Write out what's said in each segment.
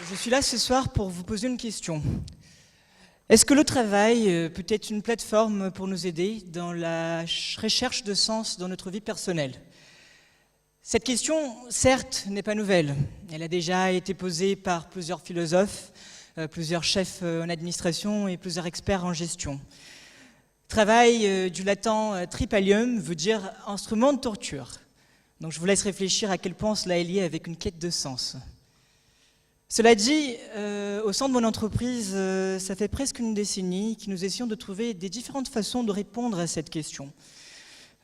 Je suis là ce soir pour vous poser une question. Est-ce que le travail peut être une plateforme pour nous aider dans la recherche de sens dans notre vie personnelle? Cette question, certes, n'est pas nouvelle. Elle a déjà été posée par plusieurs philosophes, plusieurs chefs en administration et plusieurs experts en gestion. Travail du latin tripalium veut dire instrument de torture. Donc je vous laisse réfléchir à quel point cela est lié avec une quête de sens. Cela dit, au sein de mon entreprise, ça fait presque une décennie que nous essayons de trouver des différentes façons de répondre à cette question.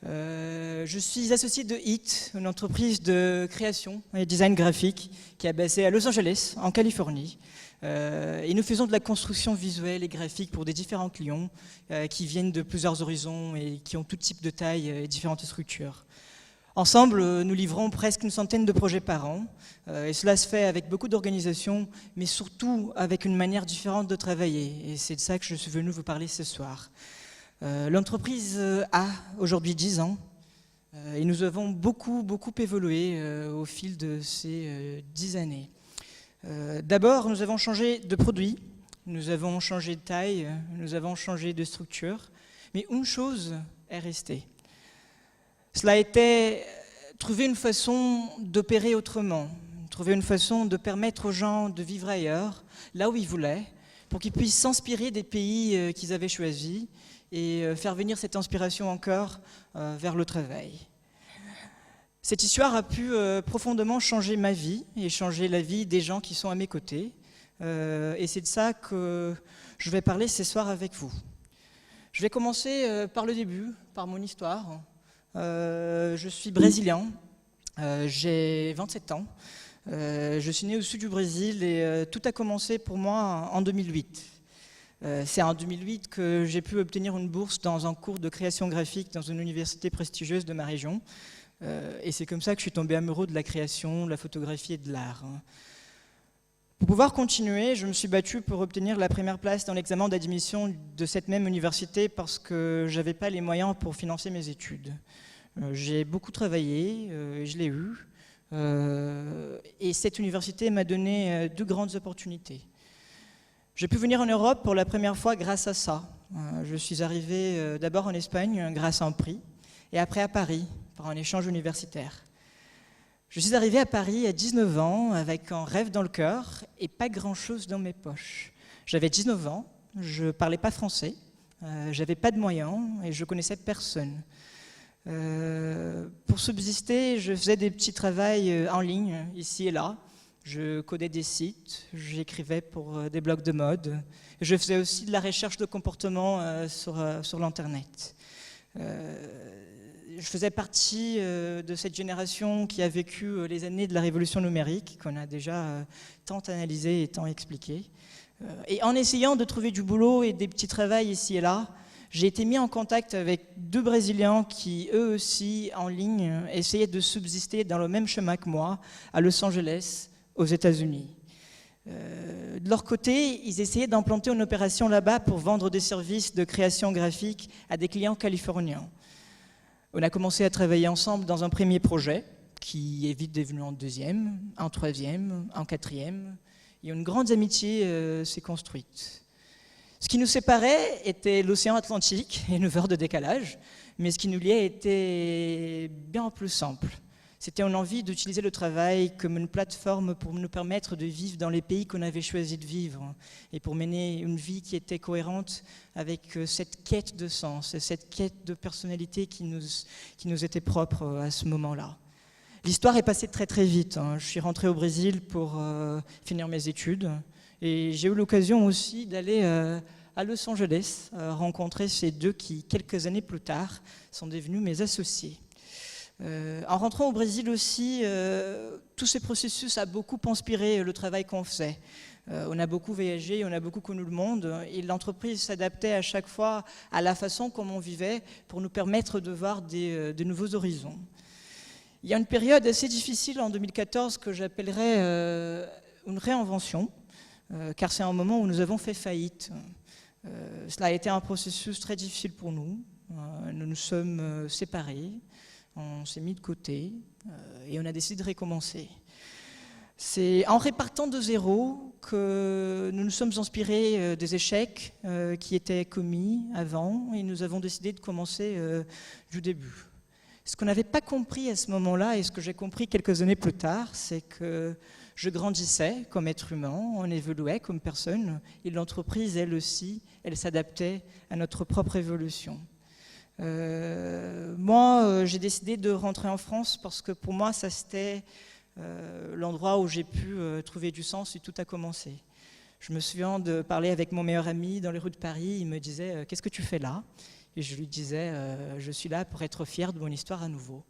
Je suis associé de HIT, une entreprise de création et design graphique qui est basée à Los Angeles, en Californie. Et nous faisons de la construction visuelle et graphique pour des différents clients qui viennent de plusieurs horizons et qui ont tout type de taille et différentes structures. Ensemble, nous livrons presque une centaine de projets par an, et cela se fait avec beaucoup d'organisation, mais surtout avec une manière différente de travailler, et c'est de ça que je suis venu vous parler ce soir. L'entreprise a aujourd'hui 10 ans, et nous avons beaucoup évolué au fil de ces 10 années. D'abord, nous avons changé de produit, nous avons changé de taille, nous avons changé de structure, mais une chose est restée. Cela a été trouver une façon d'opérer autrement, trouver une façon de permettre aux gens de vivre ailleurs, là où ils voulaient, pour qu'ils puissent s'inspirer des pays qu'ils avaient choisis et faire venir cette inspiration encore vers le travail. Cette histoire a pu profondément changer ma vie et changer la vie des gens qui sont à mes côtés. Et c'est de ça que je vais parler ce soir avec vous. Je vais commencer par le début, par mon histoire. Je suis brésilien, j'ai 27 ans, je suis né au sud du Brésil et tout a commencé pour moi en 2008. C'est en 2008 que j'ai pu obtenir une bourse dans un cours de création graphique dans une université prestigieuse de ma région. Et c'est comme ça que je suis tombé amoureux de la création, de la photographie et de l'art. Pour pouvoir continuer, je me suis battu pour obtenir la première place dans l'examen d'admission de cette même université parce que je n'avais pas les moyens pour financer mes études. J'ai beaucoup travaillé, je l'ai eu, et cette université m'a donné deux grandes opportunités. J'ai pu venir en Europe pour la première fois grâce à ça. Je suis arrivé d'abord en Espagne grâce à un prix, et après à Paris, par un échange universitaire. Je suis arrivé à Paris à 19 ans avec un rêve dans le cœur et pas grand-chose dans mes poches. J'avais 19 ans, je ne parlais pas français, j'avais pas de moyens et je connaissais personne. Pour subsister, je faisais des petits travaux en ligne, ici et là. Je codais des sites, j'écrivais pour des blogs de mode. Je faisais aussi de la recherche de comportement sur l'Internet. Je faisais partie de cette génération qui a vécu les années de la révolution numérique, qu'on a déjà tant analysé et tant expliqué. Et en essayant de trouver du boulot et des petits travaux ici et là, j'ai été mis en contact avec deux Brésiliens qui, eux aussi, en ligne, essayaient de subsister dans le même chemin que moi, à Los Angeles, aux États-Unis. De leur côté, ils essayaient d'implanter une opération là-bas pour vendre des services de création graphique à des clients californiens. On a commencé à travailler ensemble dans un premier projet, qui est vite devenu un deuxième, un troisième, un quatrième, et une grande amitié s'est construite. Ce qui nous séparait était l'océan Atlantique et 9 heures de décalage, mais ce qui nous liait était bien plus simple. C'était une envie d'utiliser le travail comme une plateforme pour nous permettre de vivre dans les pays qu'on avait choisi de vivre et pour mener une vie qui était cohérente avec cette quête de sens et cette quête de personnalité qui nous était propre à ce moment-là. L'histoire est passée très vite. Je suis rentré au Brésil pour finir mes études et j'ai eu l'occasion aussi d'aller à Los Angeles rencontrer ces deux qui, quelques années plus tard, sont devenus mes associés. En rentrant au Brésil aussi, tout ce processus a beaucoup inspiré le travail qu'on faisait. On a beaucoup voyagé, on a beaucoup connu le monde et l'entreprise s'adaptait à chaque fois à la façon comme on vivait pour nous permettre de voir de nouveaux horizons. Il y a une période assez difficile en 2014 que j'appellerais une réinvention, car c'est un moment où nous avons fait faillite. Cela a été un processus très difficile pour nous. Nous nous sommes séparés. On s'est mis de côté et on a décidé de recommencer. C'est en répartant de zéro que nous nous sommes inspirés des échecs qui étaient commis avant et nous avons décidé de commencer du début. Ce qu'on n'avait pas compris à ce moment-là et ce que j'ai compris quelques années plus tard, c'est que je grandissais comme être humain, on évoluait comme personne et l'entreprise, elle aussi, elle s'adaptait à notre propre évolution. Moi, j'ai décidé de rentrer en France parce que pour moi, ça c'était l'endroit où j'ai pu trouver du sens et tout a commencé. Je me souviens de parler avec mon meilleur ami dans les rues de Paris, il me disait « Qu'est-ce que tu fais là ?» Et je lui disais « Je suis là pour être fier de mon histoire à nouveau ».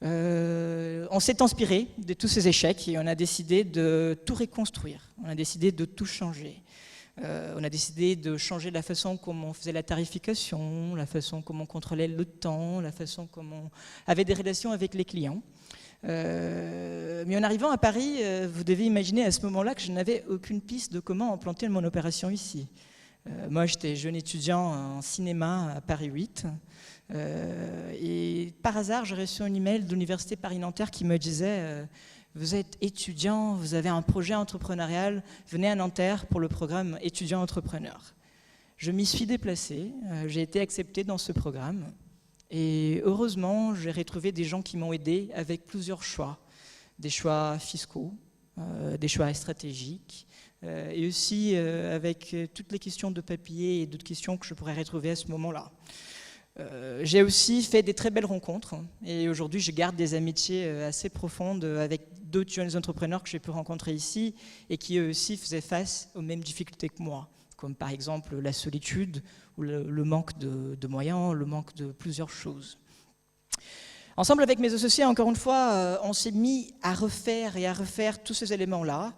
On s'est inspiré de tous ces échecs et on a décidé de tout reconstruire, on a décidé de tout changer. On a décidé de changer la façon comment on faisait la tarification, la façon comment on contrôlait le temps, la façon comment on avait des relations avec les clients. Mais en arrivant à Paris, vous devez imaginer à ce moment-là que je n'avais aucune piste de comment implanter mon opération ici. Moi, j'étais jeune étudiant en cinéma à Paris 8. Et par hasard, j'ai reçu un email de l'Université Paris-Nanterre qui me disait vous êtes étudiant, vous avez un projet entrepreneurial, venez à Nanterre pour le programme étudiant-entrepreneur. Je m'y suis déplacé, j'ai été accepté dans ce programme. Et heureusement, j'ai retrouvé des gens qui m'ont aidé avec plusieurs choix. Des choix fiscaux, des choix stratégiques, et aussi avec toutes les questions de papier et d'autres questions que je pourrais retrouver à ce moment-là. J'ai aussi fait des très belles rencontres et aujourd'hui je garde des amitiés assez profondes avec d'autres jeunes entrepreneurs que j'ai pu rencontrer ici et qui eux aussi faisaient face aux mêmes difficultés que moi, comme par exemple la solitude ou le manque de moyens, le manque de plusieurs choses. Ensemble avec mes associés, encore une fois, on s'est mis à refaire tous ces éléments-là,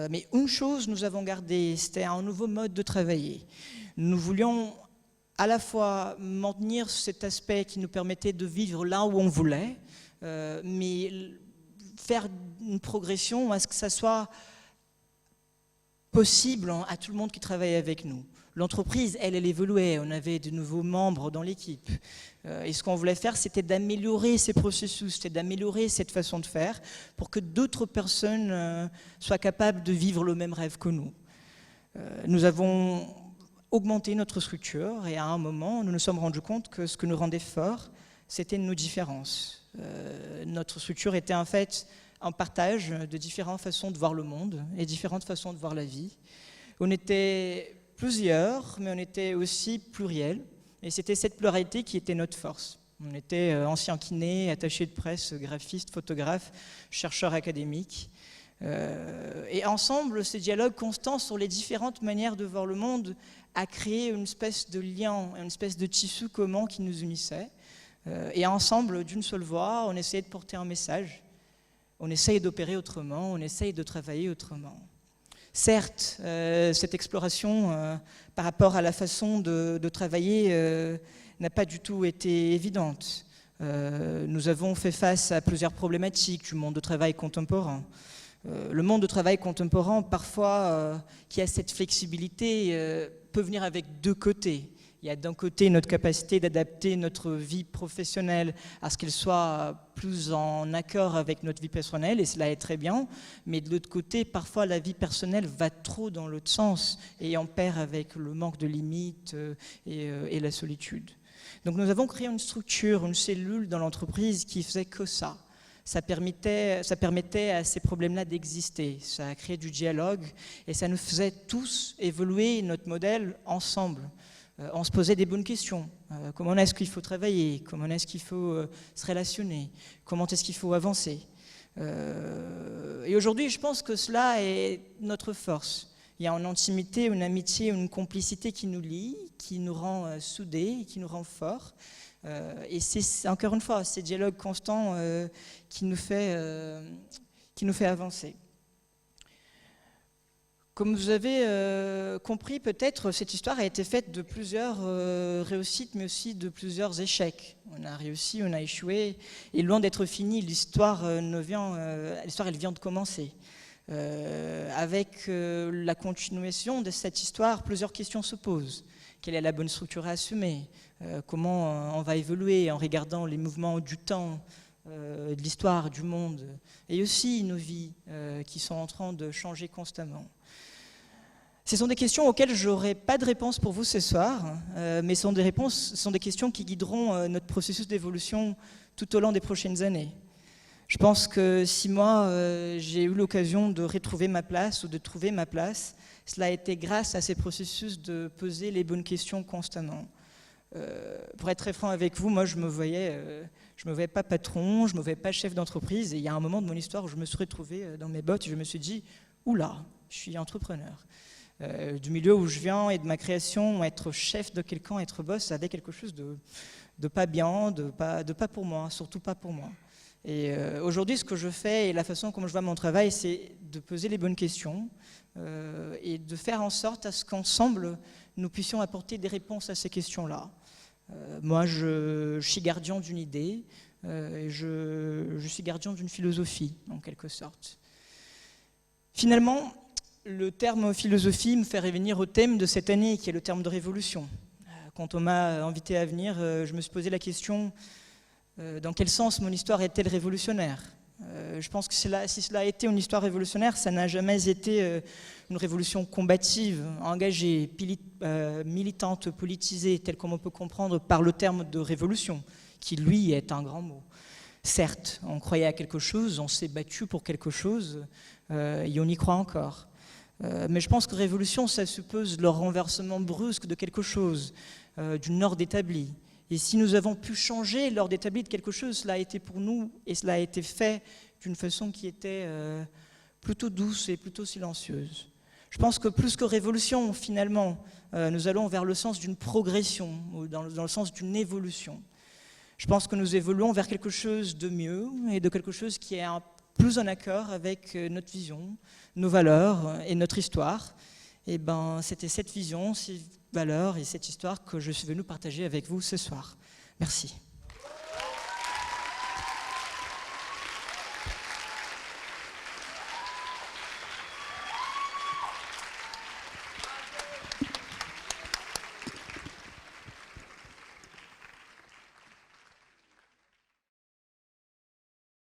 mais une chose nous avons gardé, c'était un nouveau mode de travailler. Nous voulions à la fois maintenir cet aspect qui nous permettait de vivre là où on voulait, mais faire une progression à ce que ça soit possible à tout le monde qui travaille avec nous. L'entreprise, elle évoluait, on avait de nouveaux membres dans l'équipe. Et ce qu'on voulait faire, c'était d'améliorer ces processus, c'était d'améliorer cette façon de faire pour que d'autres personnes soient capables de vivre le même rêve que nous. Nous avons augmenté notre structure et à un moment, nous nous sommes rendus compte que ce que nous rendait forts, c'était nos différences. Notre structure était en fait un partage de différentes façons de voir le monde et différentes façons de voir la vie. On était plusieurs, mais on était aussi pluriels. Et c'était cette pluralité qui était notre force. On était anciens kinés, attachés de presse, graphistes, photographes, chercheurs académiques. Et ensemble, ce dialogue constant sur les différentes manières de voir le monde a créé une espèce de lien, une espèce de tissu commun qui nous unissait. Et ensemble, d'une seule voix, on essayait de porter un message. On essaye d'opérer autrement, on essaye de travailler autrement. Certes, cette exploration par rapport à la façon de travailler n'a pas du tout été évidente. Nous avons fait face à plusieurs problématiques du monde de travail contemporain. Le monde de travail contemporain, parfois, qui a cette flexibilité, peut venir avec deux côtés. Il y a d'un côté notre capacité d'adapter notre vie professionnelle à ce qu'elle soit plus en accord avec notre vie personnelle, et cela est très bien, mais de l'autre côté, parfois la vie personnelle va trop dans l'autre sens et en perd avec le manque de limites et la solitude. Donc nous avons créé une structure, une cellule dans l'entreprise qui faisait que ça. Ça permettait à ces problèmes-là d'exister, ça a créé du dialogue et ça nous faisait tous évoluer notre modèle ensemble. On se posait des bonnes questions. Comment est-ce qu'il faut travailler? Comment est-ce qu'il faut se relationner? Comment est-ce qu'il faut avancer? Et aujourd'hui, je pense que cela est notre force. Il y a une intimité, une amitié, une complicité qui nous lie, qui nous rend soudés, qui nous rend forts. Et c'est encore une fois ces dialogues constants qui nous fait avancer. Comme vous avez compris, peut-être, cette histoire a été faite de plusieurs réussites, mais aussi de plusieurs échecs. On a réussi, on a échoué, et loin d'être fini, l'histoire elle vient de commencer. Avec la continuation de cette histoire, plusieurs questions se posent. Quelle est la bonne structure à assumer? Comment on va évoluer en regardant les mouvements du temps, de l'histoire, du monde, et aussi nos vies qui sont en train de changer constamment. Ce sont des questions auxquelles je n'aurai pas de réponse pour vous ce soir, mais ce sont des questions qui guideront notre processus d'évolution tout au long des prochaines années. Je pense que si moi, j'ai eu l'occasion de retrouver ma place ou de trouver ma place, cela a été grâce à ces processus de poser les bonnes questions constamment. Pour être très franc avec vous, moi je me voyais pas patron, je me voyais pas chef d'entreprise, et il y a un moment de mon histoire où je me suis retrouvé dans mes bottes et je me suis dit « Oula, je suis entrepreneur ». Du milieu où je viens et de ma création, être chef de quelqu'un, être boss, ça avait quelque chose de pas bien, de pas pour moi, surtout pas pour moi. Et aujourd'hui, ce que je fais et la façon comme je vois mon travail, c'est de poser les bonnes questions et de faire en sorte à ce qu'ensemble, nous puissions apporter des réponses à ces questions-là. Moi, je suis gardien d'une idée, je suis gardien d'une philosophie, en quelque sorte. Finalement, le terme philosophie me fait revenir au thème de cette année, qui est le terme de révolution. Quand on m'a invité à venir, je me suis posé la question, dans quel sens mon histoire est-elle révolutionnaire ? Je pense que si cela a été une histoire révolutionnaire, ça n'a jamais été une révolution combative, engagée, militante, politisée, telle qu'on peut comprendre par le terme de révolution, qui lui est un grand mot. Certes, on croyait à quelque chose, on s'est battu pour quelque chose, et on y croit encore. Mais je pense que révolution, ça suppose le renversement brusque de quelque chose, d'une ordre établie. Et si nous avons pu changer l'ordre établi de quelque chose, cela a été pour nous, et cela a été fait d'une façon qui était plutôt douce et plutôt silencieuse. Je pense que plus que révolution, finalement, nous allons vers le sens d'une progression, ou dans le sens d'une évolution. Je pense que nous évoluons vers quelque chose de mieux, et de quelque chose qui est plus en accord avec notre vision, nos valeurs et notre histoire. Et ben, c'était cette vision, ces valeurs et cette histoire que je suis venu partager avec vous ce soir. Merci.